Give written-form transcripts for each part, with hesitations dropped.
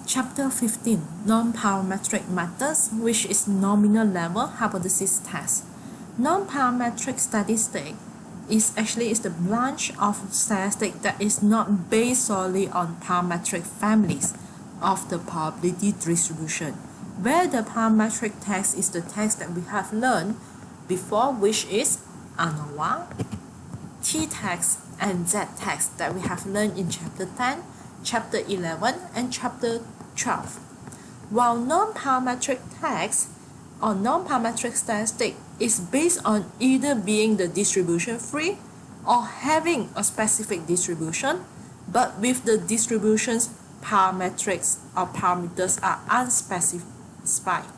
Chapter 15, Non-Parametric Methods, which is Nominal Level Hypothesis Test. Non-parametric statistic is the branch of statistic that is not based solely on parametric families of the probability distribution, where the parametric text is the text that we have learned before, which is ANOVA, T-text, and Z-text that we have learned in Chapter 10, Chapter 11, and Chapter 12. While non-parametric text or non-parametric statistic is based on either being the distribution free or having a specific distribution, but with the distribution's parametrics or parameters are unspecified.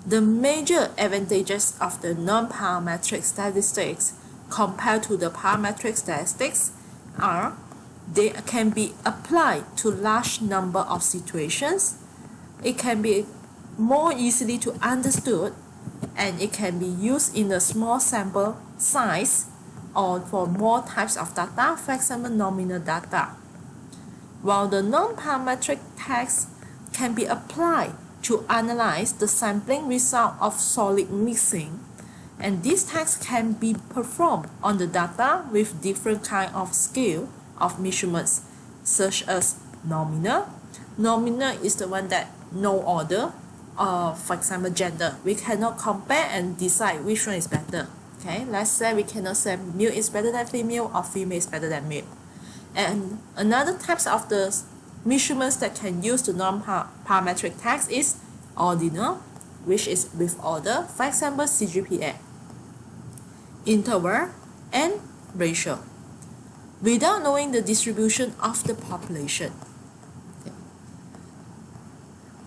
The major advantages of the non-parametric statistics compared to the parametric statistics are they can be applied to large number of situations, it can be more easily to understood, and it can be used in a small sample size or for more types of data, for example nominal data. While the non-parametric text can be applied to analyze the sampling result of solid mixing, and this text can be performed on the data with different kind of scale of measurements, such as nominal. Nominal is the one that no order, for example gender. We cannot compare and decide which one is better. Okay, let's say we cannot say male is better than female or female is better than male. And another types of the measurements that can use the non-parametric text is ordinal, which is with order, for example CGPA, interval, and ratio, without knowing the distribution of the population. Okay.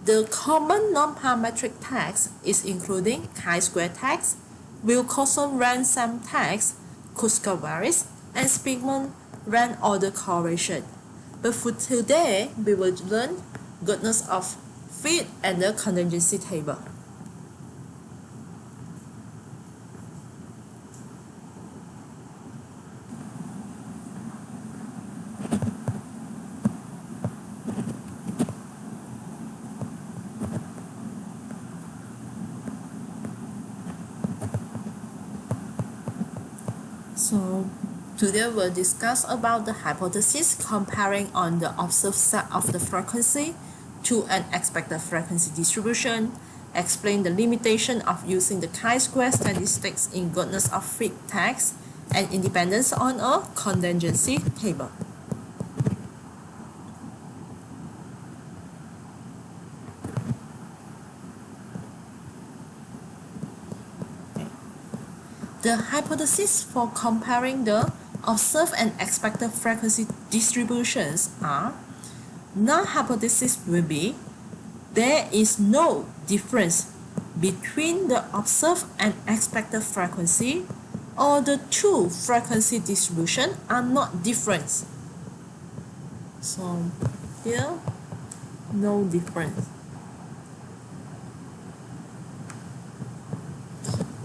The common non-parametric text is including chi-square text, Wilcoxon rank-sum text, Kuska-Varis, and Spearman rank order correlation. But for today, we will learn goodness of fit and the contingency table. So today we'll discuss about the hypothesis comparing on the observed set of the frequency to an expected frequency distribution, explain the limitation of using the chi-square statistics in goodness of fit text, and independence on a contingency table. The hypothesis for comparing the observed and expected frequency distributions are: null hypothesis will be there is no difference between the observed and expected frequency, or the two frequency distribution are not different. So here, no difference.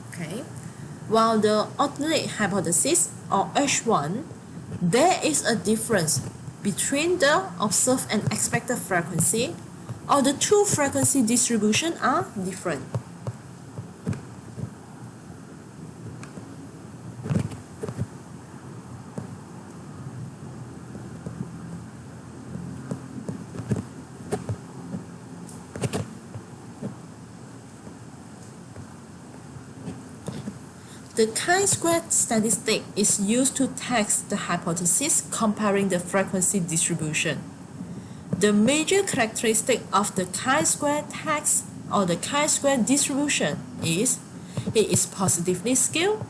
Okay. While the alternate hypothesis, or H1, there is a difference between the observed and expected frequency, or the two frequency distribution are different. The chi-square statistic is used to test the hypothesis comparing the frequency distribution. The major characteristic of the chi-square text or the chi-square distribution is it is positively scaled,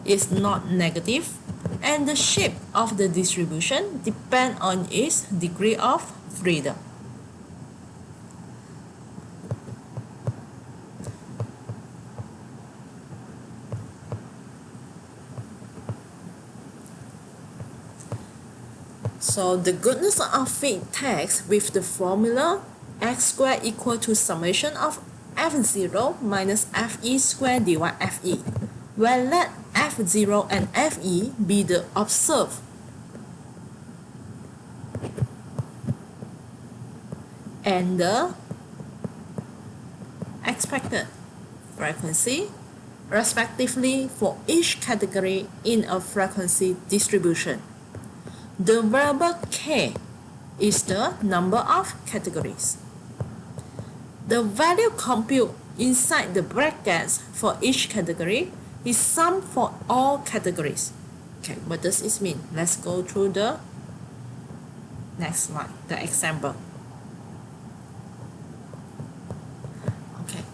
is not negative, and the shape of the distribution depends on its degree of freedom. So the goodness of fit text with the formula x squared equal to summation of f0 minus fe squared dy fe, where let f0 and fe be the observed and the expected frequency respectively for each category in a frequency distribution. The variable k is the number of categories. The value computed inside the brackets for each category is sum for all categories. Okay, what does this mean? Let's go through the next slide, the example. Okay,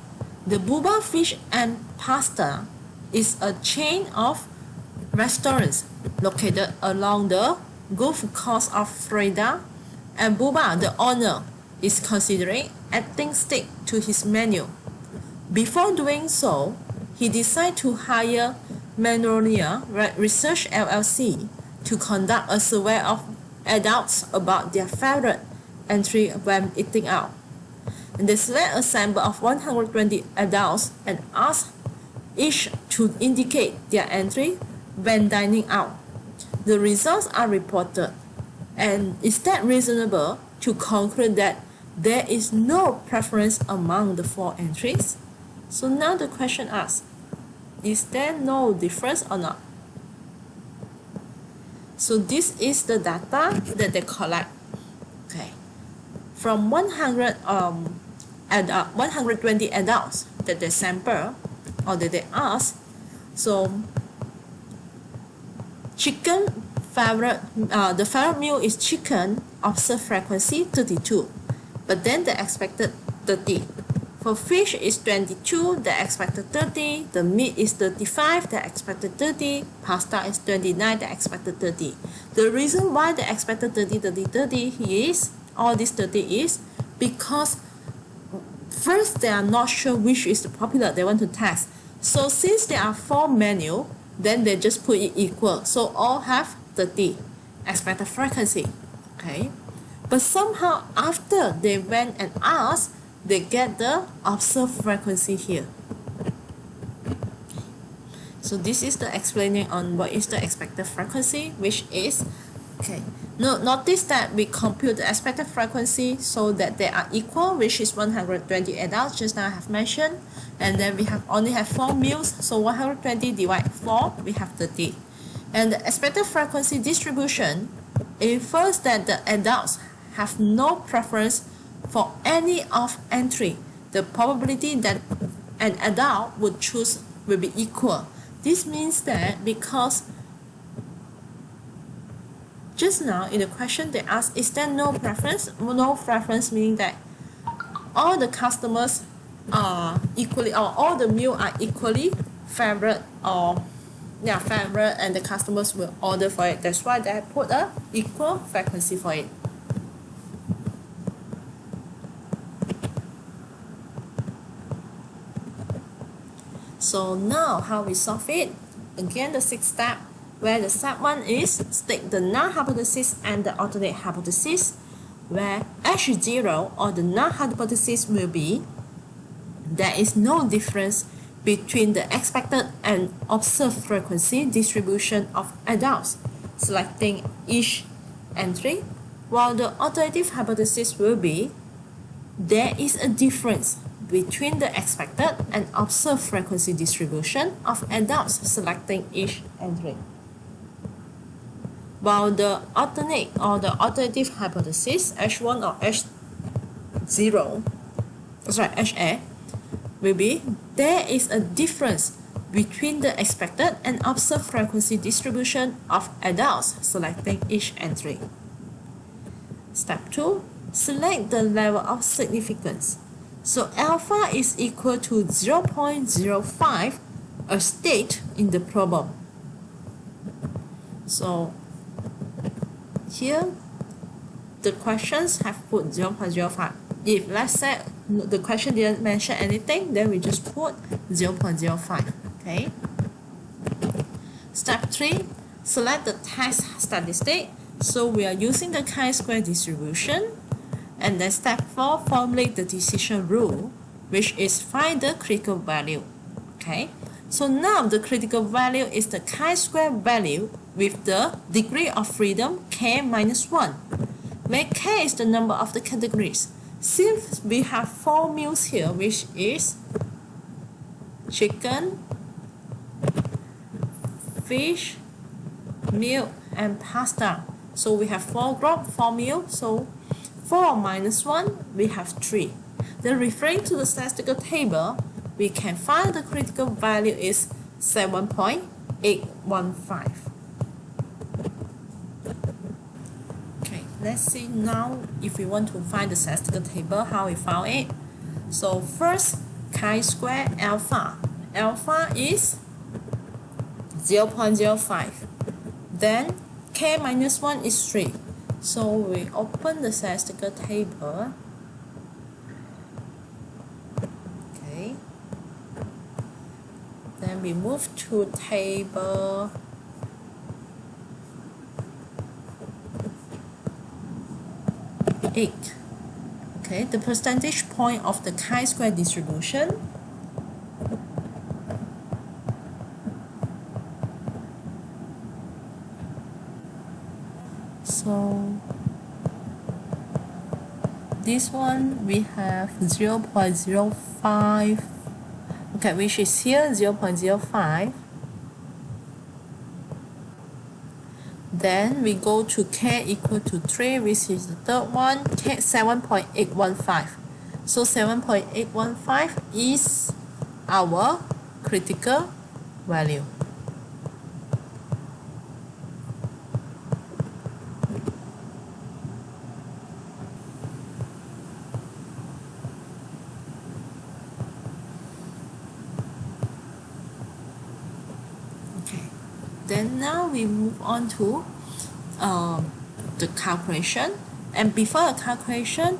the Bubba Fish and Pasta is a chain of restaurants located along the Gulf Coast of Florida, and Bubba, the owner, is considering adding steak to his menu. Before doing so, he decided to hire Magnolia Research LLC to conduct a survey of adults about their favorite entry when eating out. And they select a sample of 120 adults and ask each to indicate their entry when dining out. The results are reported, and is that reasonable to conclude that there is no preference among the 4 entries? So now the question asks, is there no difference or not? So this is the data that they collect. Okay, from 120 adults that they sample or that they ask. So chicken favorite, the favorite meal is chicken, observed frequency 32, but then the expected 30. For fish is 22, the expected 30. The meat is 35, the expected 30. Pasta is 29, the expected 30. The reason why the expected 30, 30, 30 is, all this 30 is because first they are not sure which is the popular they want to test. So since there are 4 menus, then they just put it equal. So all have 30 expected frequency. Okay, but somehow after they went and asked, they get the observed frequency here. So this is the explaining on what is the expected frequency, which is, okay, notice that we compute the expected frequency so that they are equal, which is 120 adults, just now I have mentioned, and then we only have 4 meals, so 120 divided 4, we have 30. And the expected frequency distribution infers that the adults have no preference for any of entry. The probability that an adult would choose will be equal. This means that because just now in the question they asked, is there no preference? No preference meaning that all the customers are equally, or all the meals are equally favorite, or favorite, and the customers will order for it. That's why they put a equal frequency for it. So now how we solve it? Again, the 6th step, where the step 1 is state the null hypothesis and the alternate hypothesis, where H0 or the null hypothesis will be there is no difference between the expected and observed frequency distribution of adults, selecting each entry, while the alternative hypothesis will be there is a difference between the expected and observed frequency distribution of adults, selecting each entry. While the alternate or the alternative hypothesis, H1 or H0, HA, will be there is a difference between the expected and observed frequency distribution of adults, selecting each entry. Step 2, select the level of significance. So alpha is equal to 0.05, a state in the problem. So here the questions have put 0.05. If let's say the question didn't mention anything, then we just put 0.05. Okay. Step 3, select the test statistic. So we are using the chi-square distribution. And then step 4, formulate the decision rule, which is find the critical value. Okay. So now the critical value is the chi-square value with the degree of freedom k minus 1, where k is the number of the categories. Since we have 4 meals here, which is chicken, fish, milk, and pasta. So we have 4 meals. So 4 minus 1, we have 3. Then referring to the statistical table, we can find the critical value is 7.815. Okay, let's see now if we want to find the statistical table, how we found it. So first, chi-square alpha. Alpha is 0.05. Then k minus 1 is 3. So we open the statistical table. Okay. Then we move to table 8. Okay, the percentage point of the chi-square distribution. So this one we have 0.05, okay, which is here 0.05. Then we go to k equal to 3, which is the third one, k 7.815. So 7.815 is our critical value. Then now we move on to the calculation, and before the calculation,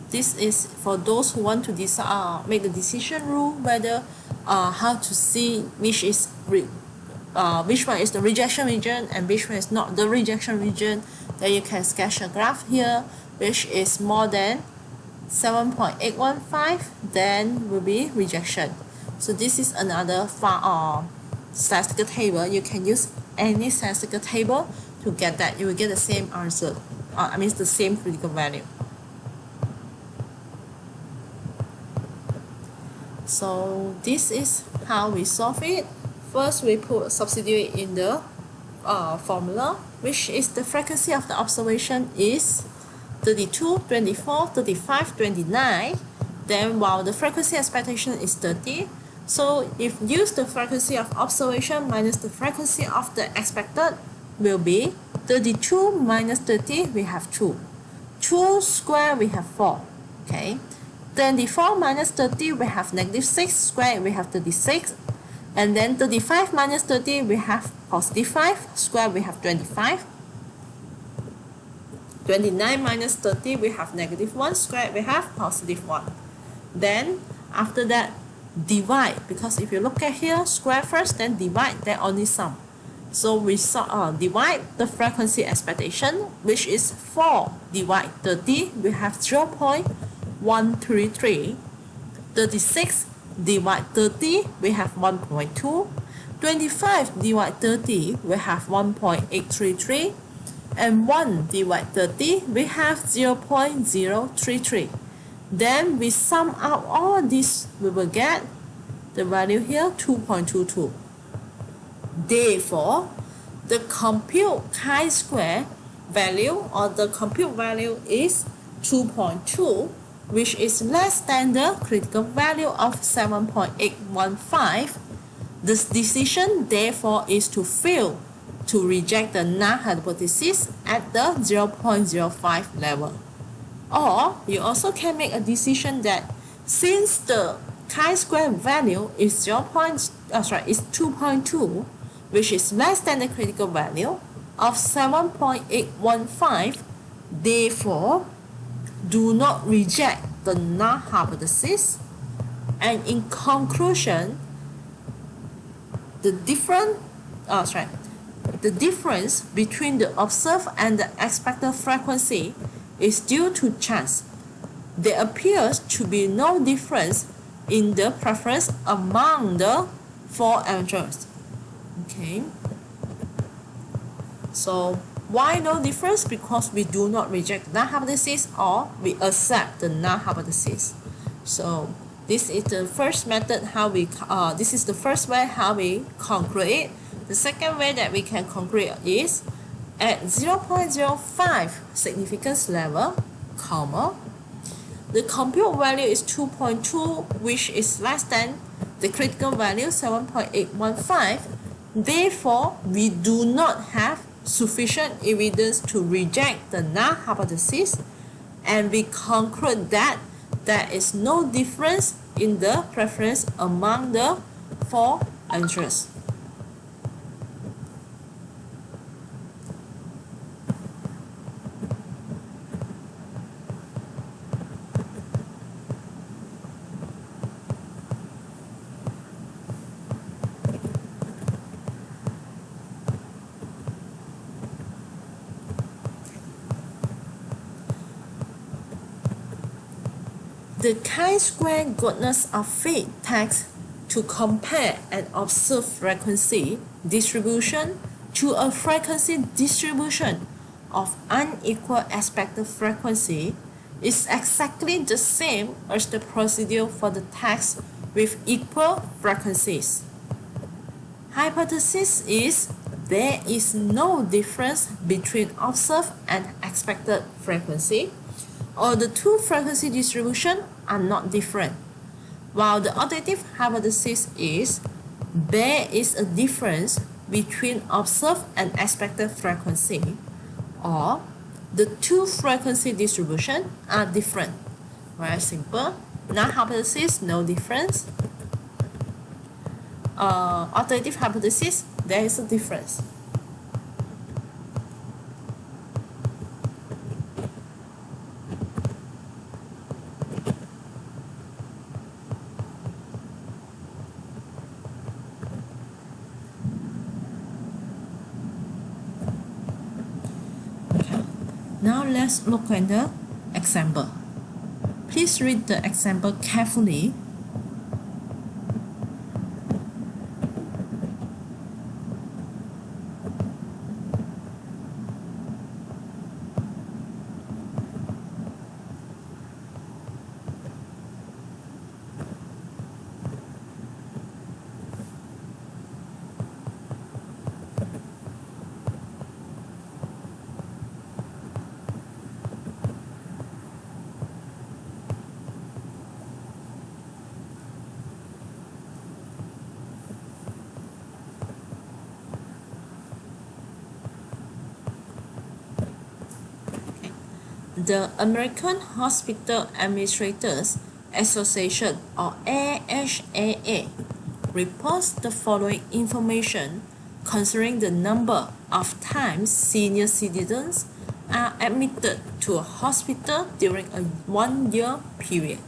this is for those who want to make the decision rule whether how to see which one is the rejection region and which one is not the rejection region. Then you can sketch a graph here, which is more than 7.815, then will be rejection. So this is another statistical table. You can use any statistical table to get that. You will get the same answer. The same critical value. So this is how we solve it. First, we substitute in the formula, which is the frequency of the observation is 32, 24, 35, 29. Then while the frequency expectation is 30. So if use the frequency of observation minus the frequency of the expected will be 32 minus 30, we have 2. 2 square, we have 4. Okay. 24 minus 30, we have negative 6. Square, we have 36. And then 35 minus 30, we have positive 5. Square, we have 25. 29 minus 30, we have negative 1. Square, we have positive 1. Then after that, divide, because if you look at here, square first, then divide, then only sum. So we divide the frequency expectation, which is 4 divide 30, we have 0.133. 36 divide 30, we have 1.2. 25 divide 30, we have 1.833. And 1 divide 30, we have 0.033. Then we sum out all this, we will get the value here 2.22. Therefore, the compute chi-square value or the compute value is 2.2, which is less than the critical value of 7.815. This decision therefore is to fail to reject the null hypothesis at the 0.05 level. Or you also can make a decision that since the chi-square value is 2.2, which is less than the critical value of 7.815, therefore do not reject the null hypothesis. And in conclusion, the difference between the observed and the expected frequency is due to chance. There appears to be no difference in the preference among the 4 answers. Okay. So Why no difference? Because we do not reject the null hypothesis or we accept the null hypothesis. So this is the first method how we this is the first way how we conclude it. The second way that we can conclude is at 0.05 significance level, comma, the compute value is 2.2, which is less than the critical value 7.815. Therefore, we do not have sufficient evidence to reject the null hypothesis, and we conclude that there is no difference in the preference among the four answers. The chi-square goodness of fit text to compare an observed frequency distribution to a frequency distribution of unequal expected frequency is exactly the same as the procedure for the text with equal frequencies. Hypothesis is there is no difference between observed and expected frequency, or the two frequency distributions are not different, while the alternative hypothesis is there is a difference between observed and expected frequency, or the two frequency distributions are different. Very simple. Null hypothesis, no difference. Alternative hypothesis, there is a difference. Now let's look at the example. Please read the example carefully. The American Hospital Administrators Association, or AHAA, reports the following information concerning the number of times senior citizens are admitted to a hospital during a 1-year period.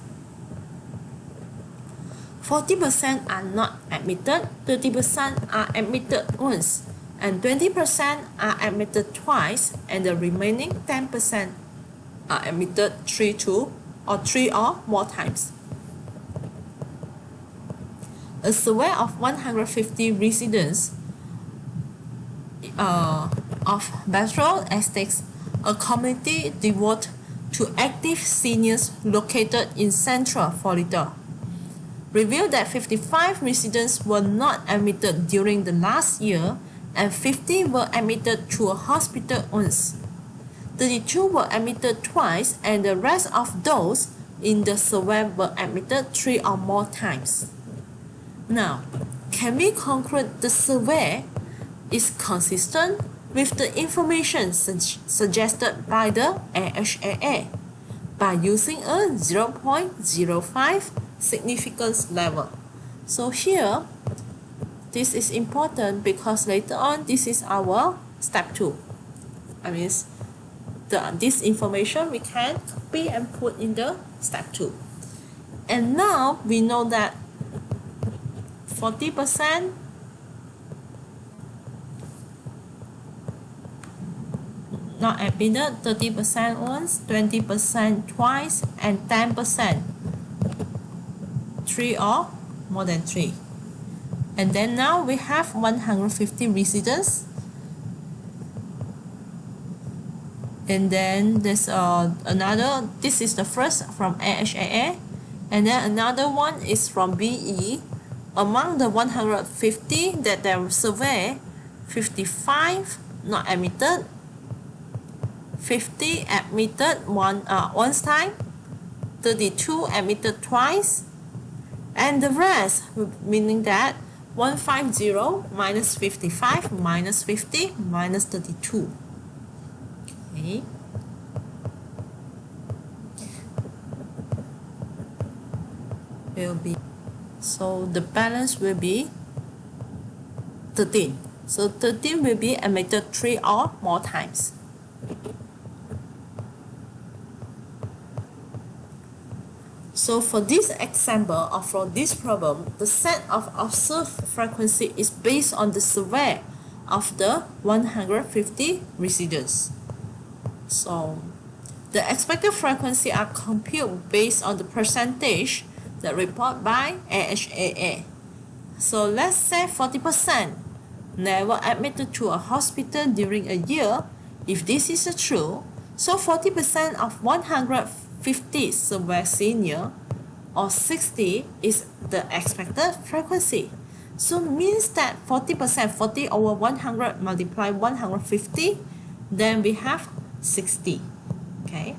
40% are not admitted, 30% are admitted once, and 20% are admitted twice, and the remaining 10% are admitted 3 or more times. A survey of 150 residents of Bethel Estates, a community devoted to active seniors located in Central Florida, revealed that 55 residents were not admitted during the last year and 50 were admitted to a hospital once. 32 were admitted twice, and the rest of those in the survey were admitted 3 or more times. Now, can we conclude the survey is consistent with the information suggested by the AHAA by using a 0.05 significance level? So here, this is important because later on this is our step 2. This information we can copy and put in the step 2. And now we know that 40% not admitted, 30% once, 20% twice, and 10% 3 or more than 3. And then now we have 150 residents And then there's another, this is the first from AHAA, and then another one is from BE. Among the 150 that they survey, 55 not admitted, 50 admitted once time, 32 admitted twice, and the rest, meaning that 150 minus 55 minus 50 minus 32. Okay. Will be, so the balance will be 13. So 13 will be admitted 3 or more times. So for this example or for this problem, the set of observed frequency is based on the survey of the 150 residents. So the expected frequency are computed based on the percentage that report by AHAA. So let's say 40% never admitted to a hospital during a year. If this is true, so 40% of 150 survey senior or 60 is the expected frequency. So means that 40%, 40 over 100 multiply 150, then we have 60. Okay.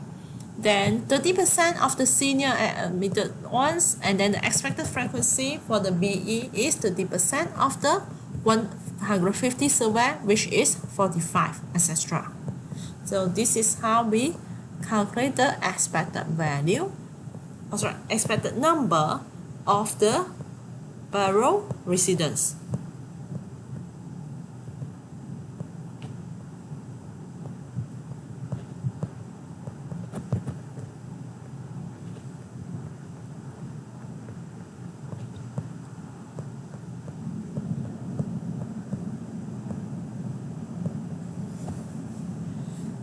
Then 30% of the senior admitted once, and then the expected frequency for the BE is 30% of the 150 survey, which is 45, etc. So this is how we calculate the expected value, expected number of the borough residents.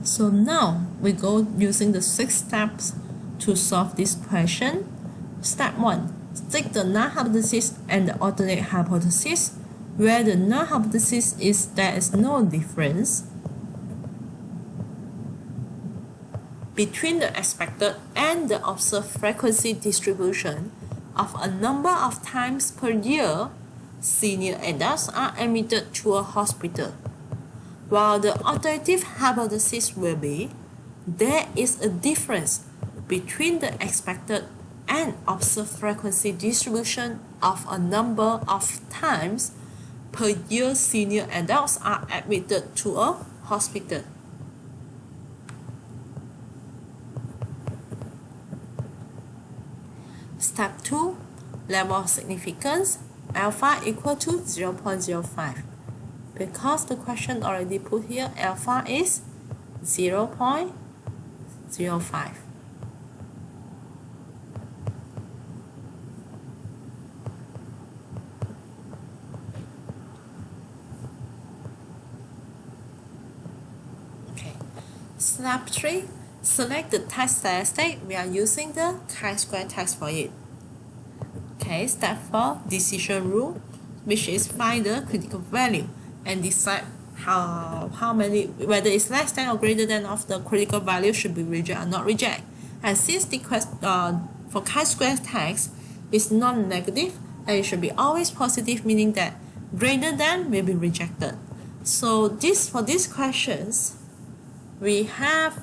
So now we go using the 6 steps to solve this question. Step 1. Take the null hypothesis and the alternate hypothesis, where the null hypothesis is there is no difference between the expected and the observed frequency distribution of a number of times per year senior adults are admitted to a hospital. While the alternative hypothesis will be there is a difference between the expected and observed frequency distribution of a number of times per year senior adults are admitted to a hospital. Step 2. Level of significance, alpha equal to 0.05. Because the question already put here, alpha is 0.05. Okay. Step 3. Select the test statistic. We are using the chi-square test for it. Okay. Step 4. Decision rule, which is find the critical value and decide how many, whether it's less than or greater than of the critical value should be reject or not reject. And since the for chi-square test is non-negative, and it should be always positive, meaning that greater than will be rejected. So this, for these questions, we have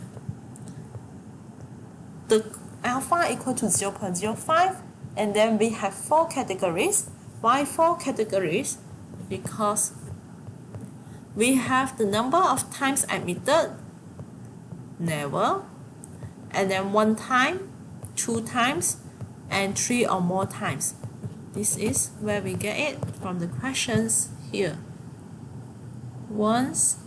the alpha equal to 0.05, and then we have 4 categories. Why 4 categories? Because we have the number of times admitted, never, and then 1 time, 2 times, and 3 or more times. This is where we get it from the questions here. Once,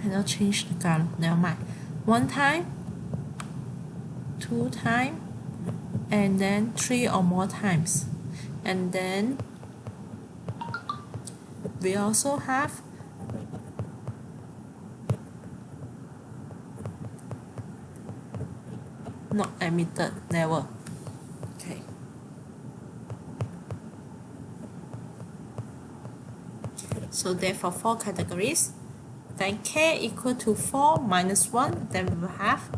cannot change the color, never mind. 1 time, 2 times, and then 3 or more times. And then we also have not admitted, never. Okay. So therefore 4 categories. Then k equal to 4 minus 1, then we will have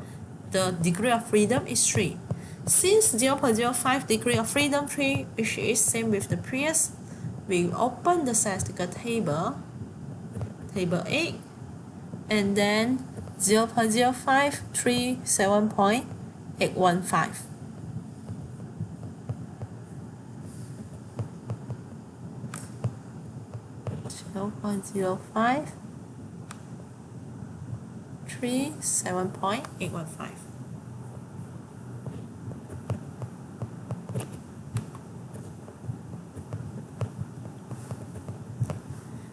the degree of freedom is 3. Since 0.05 degree of freedom 3, which is same with the previous, we open the statistical table, table 8, and then 0.05, 3, 7.815. .05, 3, 7.815.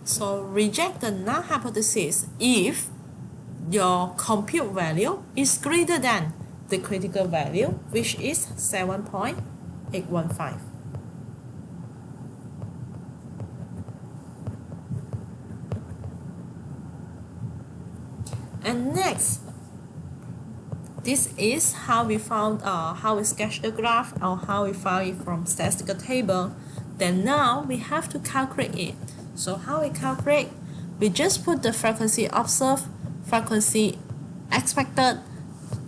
So reject the null hypothesis if your compute value is greater than the critical value, which is 7.815. And next, this is how we found, how we sketch the graph, or how we found it from statistical table. Then now we have to calculate it. So how we calculate? We just put the frequency observed, frequency expected,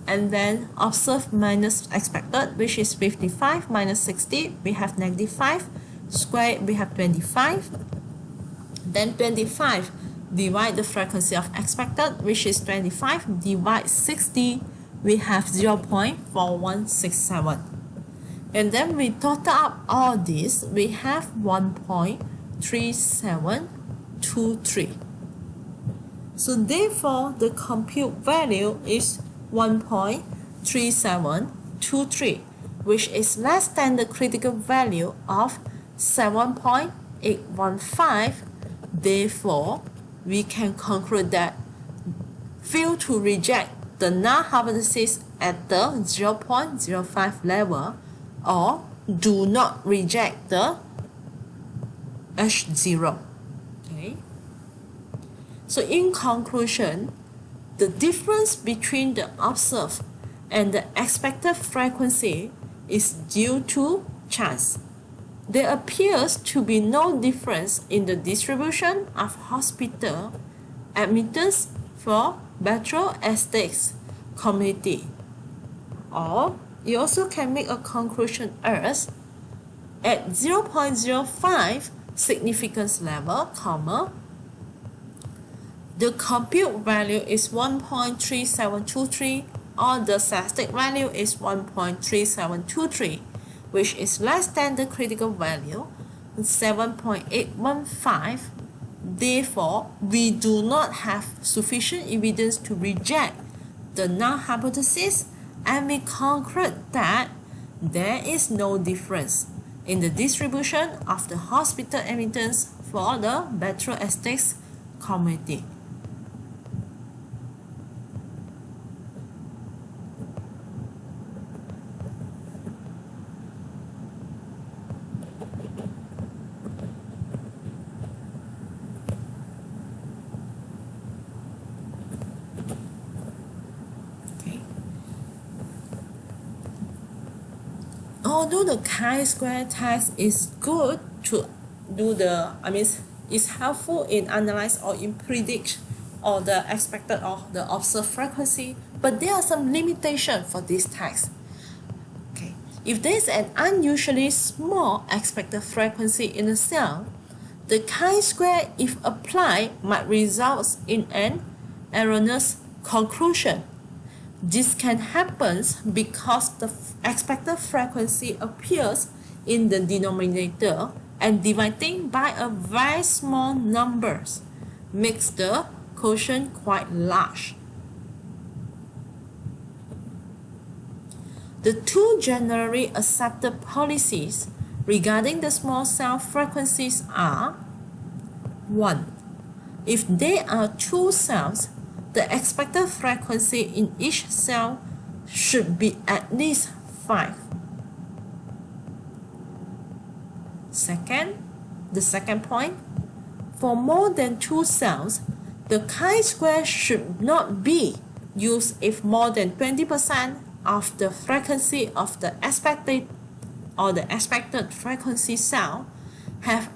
and then observed minus expected, which is 55 minus 60, we have -5, square we have 25, then 25 divide the frequency of expected, which is 25, divide 60, we have 0.4167. And then we total up all this, we have 1.3723. So therefore, the compute value is 1.3723, which is less than the critical value of 7.815. Therefore, we can conclude that fail to reject the null hypothesis at the 0.05 level, or do not reject the H0. Okay. So in conclusion, the difference between the observed and the expected frequency is due to chance. There appears to be no difference in the distribution of hospital admittance for metro estates community. Or you also can make a conclusion as at 0.05 significance level, comma, the compute value is 1.3723, or the statistic value is 1.3723, which is less than the critical value, 7.815. Therefore, we do not have sufficient evidence to reject the null hypothesis, and we conclude that there is no difference in the distribution of the hospital admittance for the metro estates community. Although the chi-square test is good to do the, it's helpful in analyze or in predict or the expected or the observed frequency, but there are some limitations for this test. Okay, if there is an unusually small expected frequency in a cell, the chi-square, if applied, might result in an erroneous conclusion. This can happen because the expected frequency appears in the denominator, and dividing by a very small numbers makes the quotient quite large. The two generally accepted policies regarding the small cell frequencies are: 1. If there are two cells, the expected frequency in each cell should be at least 5. The second point, for more than 2 cells, the chi-square should not be used if more than 20% of the frequency of the expected frequency cell have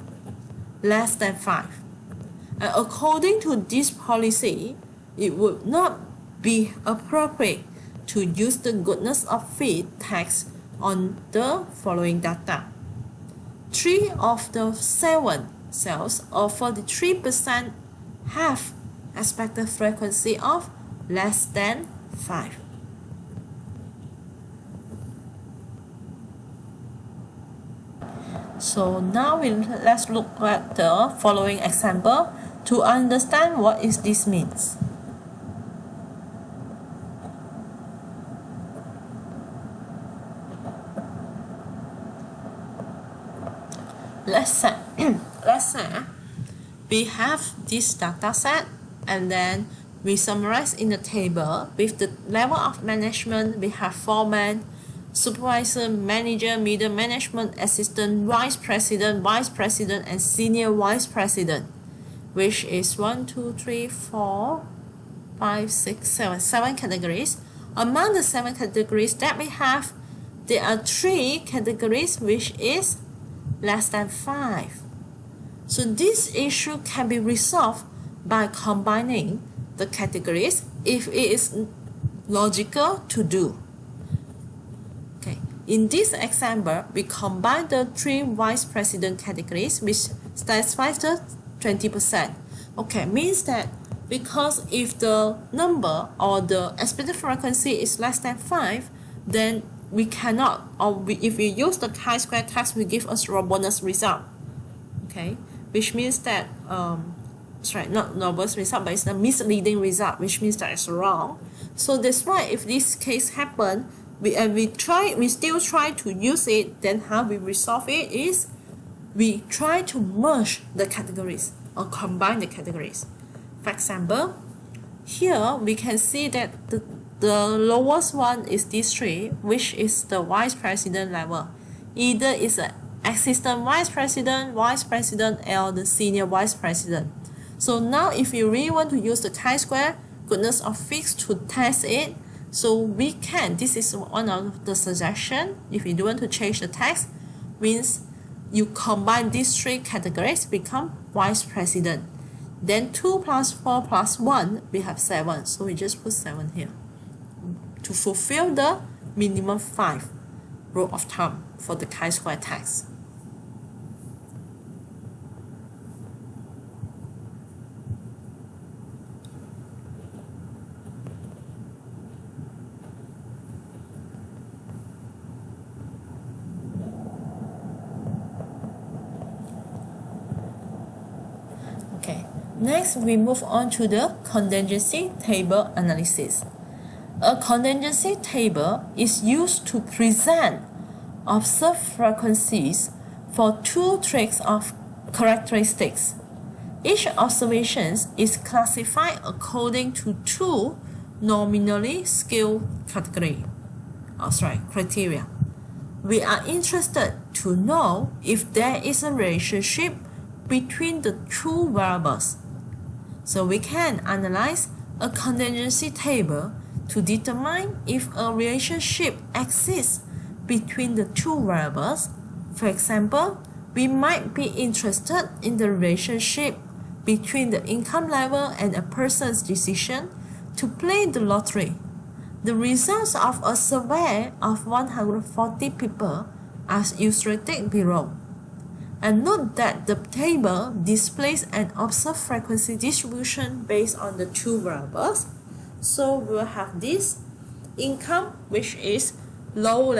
less than 5. And according to this policy, it would not be appropriate to use the goodness of fit text on the following data. 3 of the 7 cells, or 43%, have expected frequency of less than 5. So now let's look at the following example to understand what this means. Let's say we have this data set, and then we summarize in the table with the level of management. We have foreman, supervisor, manager, middle management, assistant, vice president, and senior vice president, which is 1, 2, 3, 4, 5, 6, 7 categories. Among the 7 categories that we have, there are 3 categories which is less than 5. So this issue can be resolved by combining the categories if it is logical to do. Okay, in this example, we combine the 3 vice president categories which satisfies the 20%. Okay, means that because if the number or the expected frequency is less than 5, then we cannot, if we use the chi-square text, will give us erroneous result. Okay, which means that not erroneous result, but it's a misleading result, which means that it's wrong. So that's why if this case happen, we still try to use it, then how we resolve it is we try to merge the categories or combine the categories. For example, here we can see that the lowest one is this 3, which is the vice president level. Either is an assistant vice president, or the senior vice president. So now if you really want to use the chi-square goodness of fix to test it, so we can, this is one of the suggestions, if you do want to change the text, means you combine these 3 categories, become vice president. Then 2 plus 4 plus 1, we have 7. So we just put 7 here to fulfill the minimum 5 rule of thumb for the chi-square text. Okay, next we move on to the contingency table analysis. A contingency table is used to present observed frequencies for 2 traits of characteristics. Each observation is classified according to 2 nominally scaled criteria. We are interested to know if there is a relationship between the 2 variables. So we can analyze a contingency table to determine if a relationship exists between the 2 variables. For example, we might be interested in the relationship between the income level and a person's decision to play the lottery. The results of a survey of 140 people are illustrated below. And note that the table displays an observed frequency distribution based on the 2 variables. So we'll have this income, which is low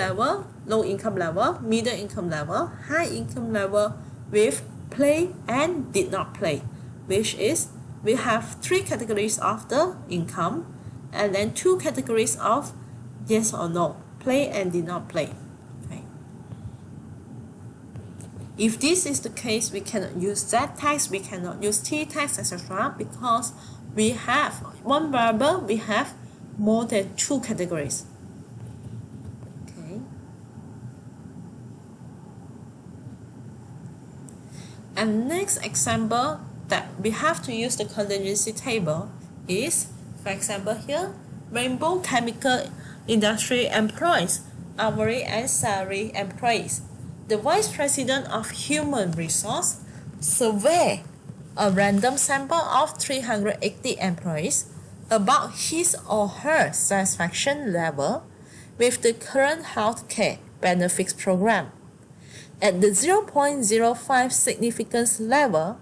income level, middle income level, high income level with play and did not play, which is we have 3 categories of the income and then 2 categories of yes or no, play and did not play. Okay. If this is the case, we cannot use Z text, we cannot use T text, etc. because we have one variable, we have more than 2 categories. And next example that we have to use the contingency table is, for example here, Rainbow Chemical Industry employs hourly and salary employees. The Vice President of Human Resource surveyed a random sample of 380 employees about his or her satisfaction level with the current healthcare benefits program. At the 0.05 significance level,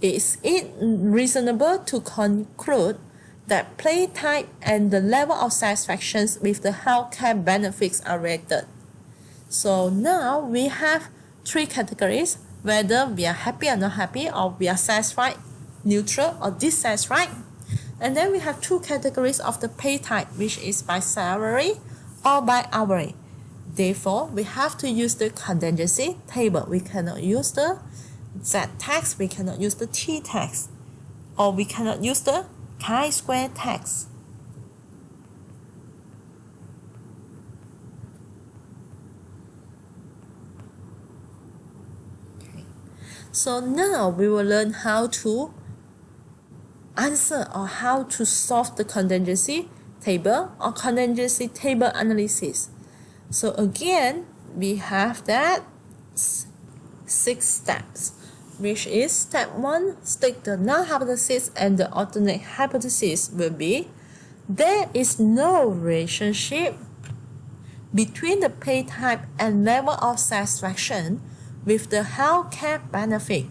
is it reasonable to conclude that play type and the level of satisfaction with the healthcare benefits are related? So now we have three categories, whether we are happy or not happy, or we are satisfied, neutral, or dissatisfied. And then we have two categories of the pay type, which is by salary or by hourly. Therefore, we have to use the contingency table. We cannot use the Z tax, we cannot use the T tax, or we cannot use the chi-square tax. Okay. So now we will learn how to answer or how to solve the contingency table or contingency table analysis. So again, we have that 6 steps, which is step 1, state the null hypothesis, and the alternate hypothesis will be there is no relationship between the pay type and level of satisfaction with the healthcare benefit.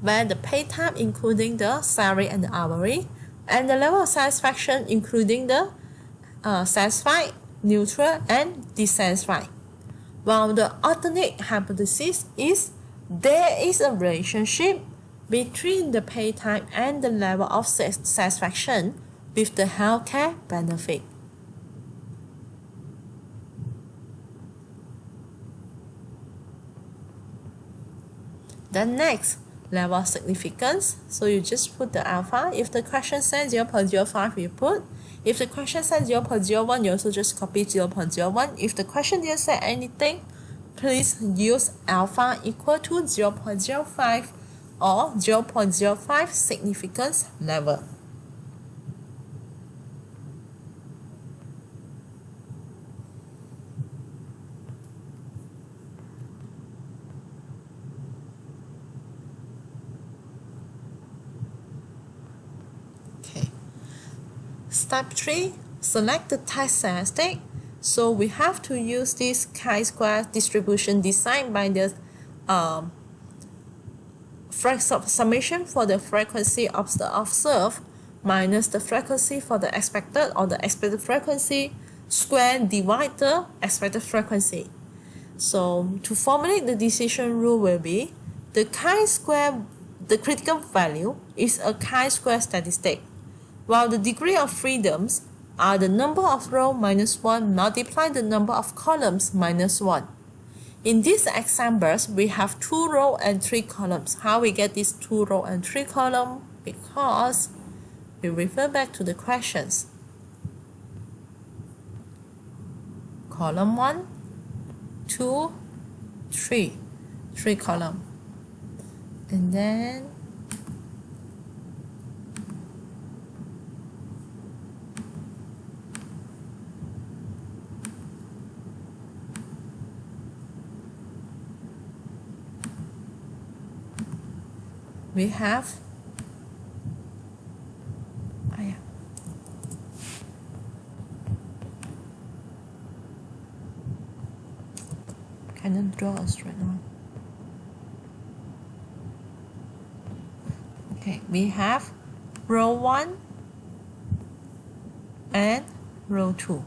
Where the pay type including the salary and the hourly, and the level of satisfaction including the satisfied, neutral, and dissatisfied. While the alternate hypothesis is there is a relationship between the pay type and the level of satisfaction with the healthcare benefit. Then next, level of significance. So you just put the alpha. If the question says 0.05, you put. If the question says 0.01, you also just copy 0.01. If the question didn't say anything, please use alpha equal to 0.05 or 0.05 significance level. Step 3, select the test statistic. So we have to use this chi-square distribution designed by the summation for the frequency of the observed minus the frequency for the expected, or the expected frequency square divide the expected frequency. So to formulate the decision rule will be the chi-square, the critical value is a chi-square statistic, while the degree of freedoms are the number of rows minus 1 multiply the number of columns minus 1. In these examples, we have 2 rows and 3 columns. How we get these 2 rows and 3 columns? Because we refer back to the questions. Column 1, 2, 3. 3 columns. And then we have cannot draw a straight line. Okay, we have row 1 and row 2.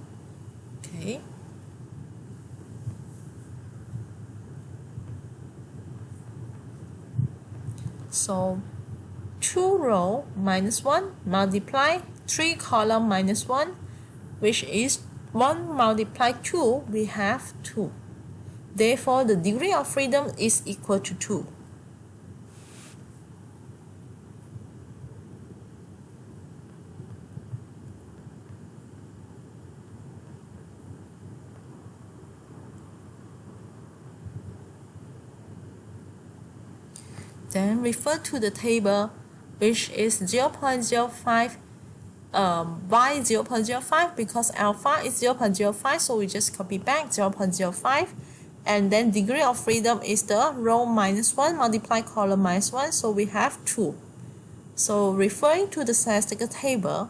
Okay. So 2 row minus 1 multiply 3 column minus 1, which is 1 multiply 2, we have 2. Therefore, the degree of freedom is equal to 2. Then refer to the table, which is 0.05 by 0.05, because alpha is 0.05, so we just copy back 0.05, and then degree of freedom is the row -1 multiply column -1, so we have 2. So referring to the statistical table,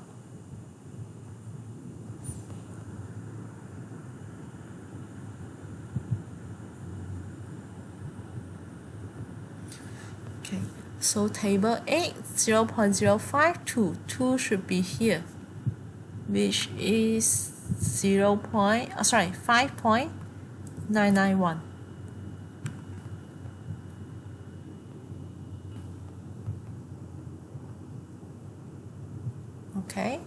okay, so table 8, 0.05 to 2 should be here, which is 5.991. Okay,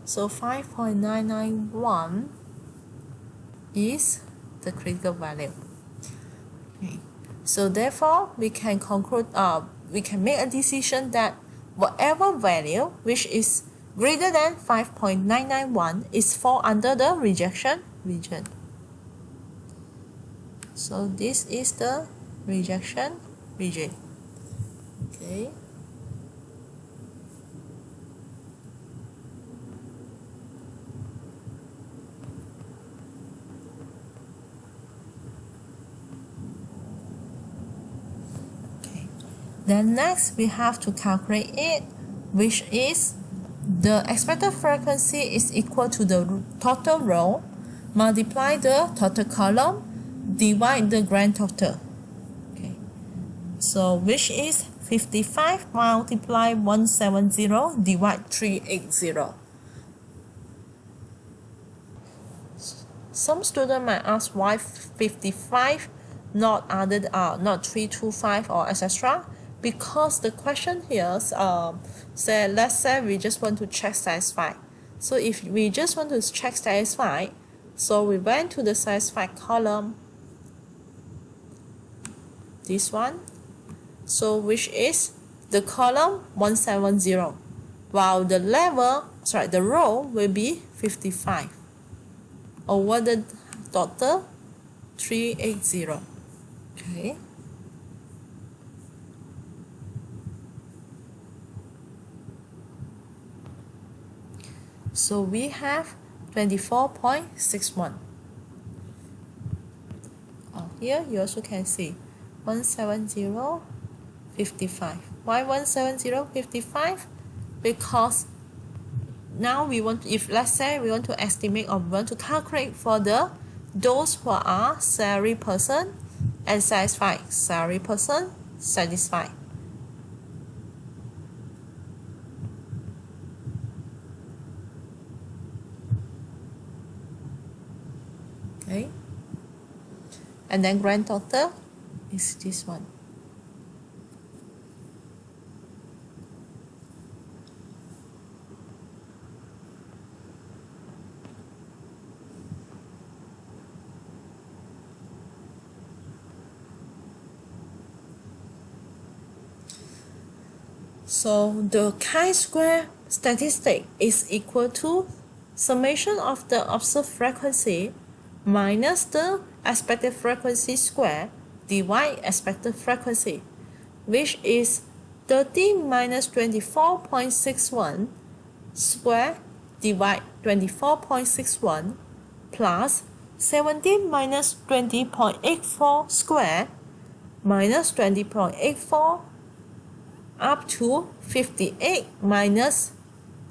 so 5.991 is the critical value. Okay, so therefore we can conclude, we can make a decision that whatever value which is greater than 5.991 is fall under the rejection region. So this is the rejection region. Okay. Then next we have to calculate it, which is the expected frequency is equal to the total row multiply the total column divide the grand total. Okay, so which is 55 multiply 170 divide 380. Some students might ask why 55, not 325 or etc. Because the question here said, let's say we just want to check satisfied. So if we just want to check satisfied, so we went to the satisfied column, this one, so which is the column 170, while the the row will be 55 over the total 380. Okay. So we have 24.61. Here you also can see 170, 55. Why 170, 55? Because now we want, if let's say we want to estimate or we want to calculate for those who are salary person and satisfied. Salary person, satisfied. Okay, and then grand total is this one. So the chi-square statistic is equal to summation of the observed frequency minus the expected frequency square divide expected frequency, which is 30 minus 24.61 square divide 24.61 plus 17 minus 20.84 square minus 20.84 up to 58 minus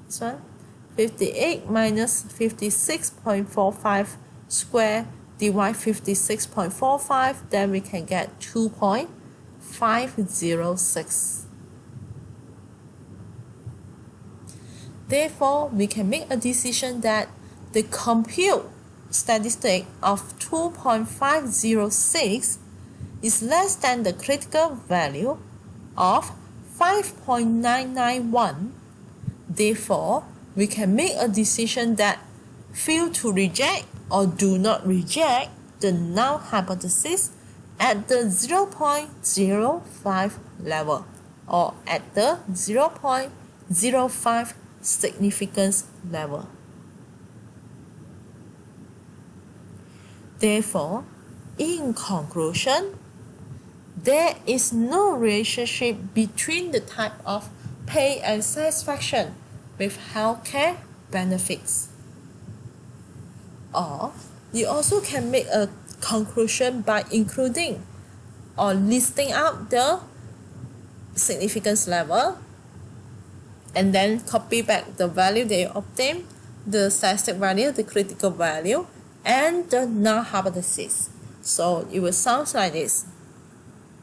56.45 square divide 56.45, then we can get 2.506. Therefore, we can make a decision that the compute statistic of 2.506 is less than the critical value of 5.991. Therefore, we can make a decision that fail to reject or do not reject the null hypothesis at the 0.05 level or at the 0.05 significance level. Therefore, in conclusion, there is no relationship between the type of pay and satisfaction with healthcare benefits. Or you also can make a conclusion by including or listing out the significance level and then copy back the value that you obtain, the statistic value, the critical value, and the null hypothesis. So it will sound like this.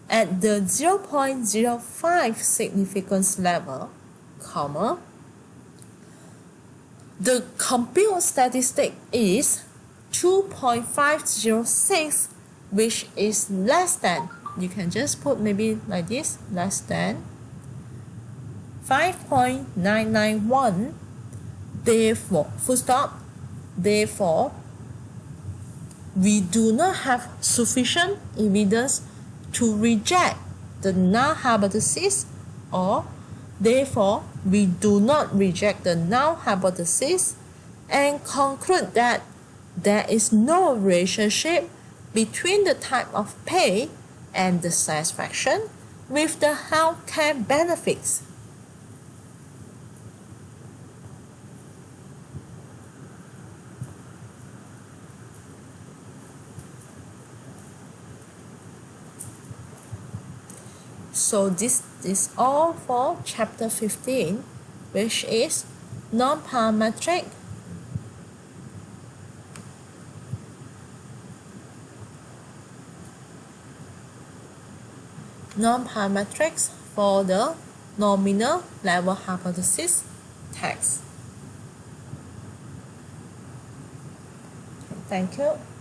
At the 0.05 significance level, comma, the compute statistic is 2.506, which is less than, you can just put maybe like this, less than 5.991. Therefore, full stop. Therefore, we do not have sufficient evidence to reject the null hypothesis, or therefore we do not reject the null hypothesis and conclude that there is no relationship between the type of pay and the satisfaction with the healthcare benefits. So this is all for chapter 15, which is non-parametric. Non-parametrics for the nominal level hypothesis text. Thank you.